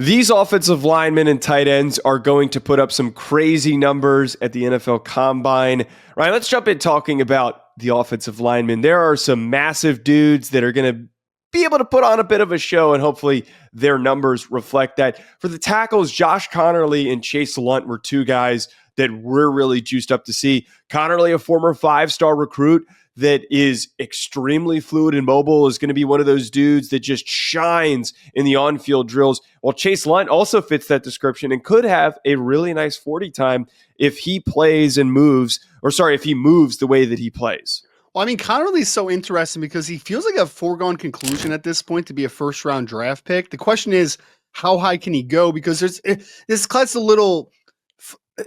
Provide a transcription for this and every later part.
These offensive linemen and tight ends are going to put up some crazy numbers at the NFL Combine. Ryan, let's jump in talking about the offensive linemen. There are some massive dudes that are going to be able to put on a bit of a show, and hopefully their numbers reflect that. For the tackles, Josh Conerly and Chase Lunt were two guys that we're really juiced up to see. Conerly, a former 5-star recruit that is extremely fluid and mobile, is going to be one of those dudes that just shines in the on-field drills. While Chase Lunt also fits that description and could have a really nice 40 time if he plays and moves, if he moves the way that he plays. Well, I mean, Conerly's so interesting because he feels like a foregone conclusion at this point to be a first-round draft pick. The question is, how high can he go? Because this class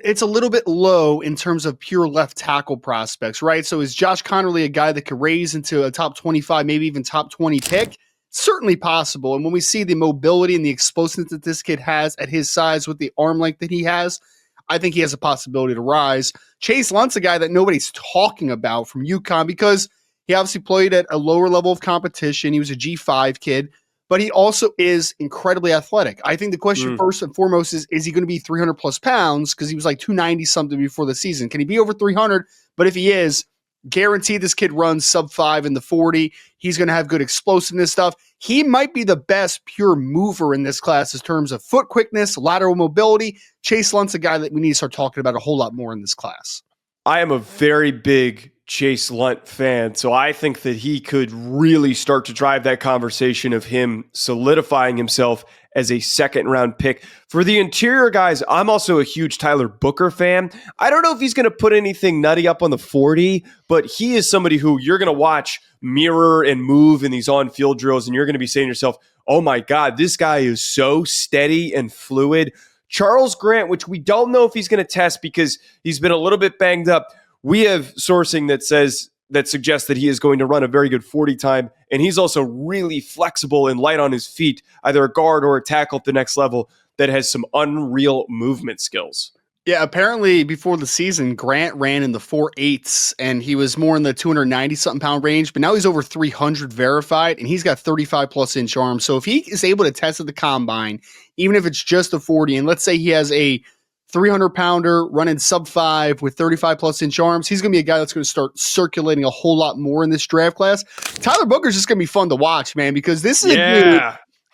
it's a little bit low in terms of pure left tackle prospects, right? So is Josh Conerly a guy that could raise into a top 25, maybe even top 20 pick? Certainly possible. And when we see the mobility and the explosiveness that this kid has at his size with the arm length that he has, I think he has a possibility to rise. Chase Lunt's a guy that nobody's talking about from UConn because he obviously played at a lower level of competition. He was a G5 kid, but he also is incredibly athletic. I think the question first and foremost is he going to be 300 plus pounds? Because he was like 290 something before the season. Can he be over 300? But if he is, guaranteed this kid runs sub 5 in the 40. He's going to have good explosiveness stuff. He might be the best pure mover in this class in terms of foot quickness, lateral mobility. Chase Lunt's a guy that we need to start talking about a whole lot more in this class. I am a very big Chase Lunt fan, so I think that he could really start to drive that conversation of him solidifying himself as a second-round pick. For the interior guys, I'm also a huge Tyler Booker fan. I don't know if he's going to put anything nutty up on the 40, but he is somebody who you're going to watch mirror and move in these on-field drills, and you're going to be saying to yourself, oh my God, this guy is so steady and fluid. Charles Grant, which we don't know if he's going to test because he's been a little bit banged up. We have sourcing that suggests that he is going to run a very good 40 time, and he's also really flexible and light on his feet, either a guard or a tackle at the next level that has some unreal movement skills. Yeah, apparently before the season, Grant ran in the 4.8s, and he was more in the 290-something pound range, but now he's over 300 verified, and he's got 35-plus inch arms. So if he is able to test at the combine, even if it's just a 40, and let's say he has a 300-pounder running sub 5 with 35-plus inch arms, he's going to be a guy that's going to start circulating a whole lot more in this draft class. Tyler Booker's just going to be fun to watch, man, because this is a dude,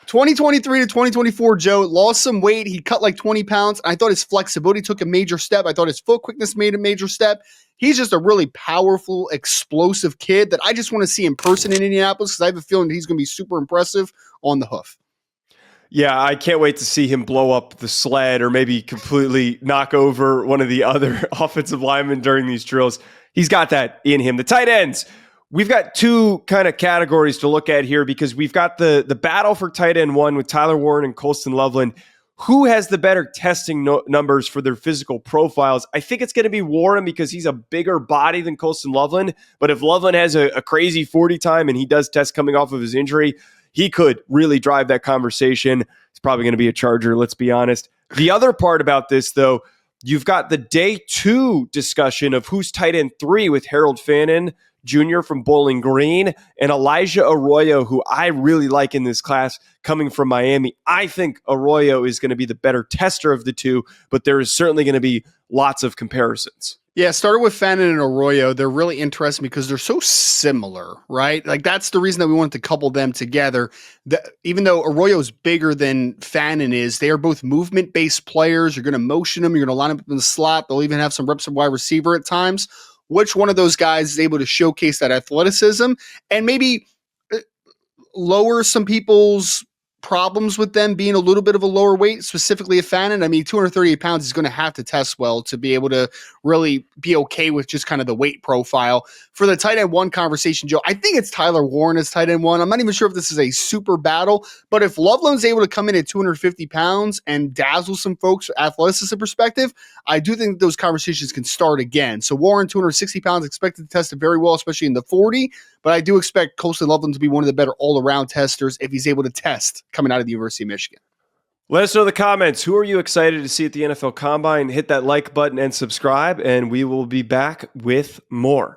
2023 to 2024, Joe, lost some weight. He cut like 20 pounds. I thought his flexibility took a major step. I thought his foot quickness made a major step. He's just a really powerful, explosive kid that I just want to see in person in Indianapolis because I have a feeling that he's going to be super impressive on the hoof. Yeah, I can't wait to see him blow up the sled or maybe completely knock over one of the other offensive linemen during these drills. He's got that in him. The tight ends, we've got two kind of categories to look at here because we've got the battle for tight end one with Tyler Warren and Colston Loveland. Who has the better testing numbers for their physical profiles? I think it's going to be Warren because he's a bigger body than Colston Loveland. But if Loveland has a crazy 40 time and he does test coming off of his injury, he could really drive that conversation. It's probably going to be a Charger, let's be honest. The other part about this, though, you've got the day 2 discussion of who's tight end 3 with Harold Fannin Jr. from Bowling Green and Elijah Arroyo, who I really like in this class coming from Miami. I think Arroyo is going to be the better tester of the two, but there is certainly going to be lots of comparisons. Yeah, started with Fannin and Arroyo. They're really interesting because they're so similar, right? Like that's the reason that we wanted to couple them together. Even though Arroyo's bigger than Fannin is, they are both movement-based players. You're going to motion them. You're going to line them up in the slot. They'll even have some reps of wide receiver at times. Which one of those guys is able to showcase that athleticism and maybe lower some people's problems with them being a little bit of a lower weight, specifically a Fannin? I mean, 238 pounds is going to have to test well to be able to really be okay with just kind of the weight profile. For the tight end 1 conversation, Joe, I think it's Tyler Warren as tight end 1. I'm not even sure if this is a super battle, but if Loveland's able to come in at 250 pounds and dazzle some folks from athleticism perspective, I do think those conversations can start again. So Warren, 260 pounds, expected to test it very well, especially in the 40, but I do expect Colston Loveland to be one of the better all-around testers if he's able to test coming out of the University of Michigan. Let us know in the comments. Who are you excited to see at the NFL Combine? Hit that like button and subscribe, and we will be back with more.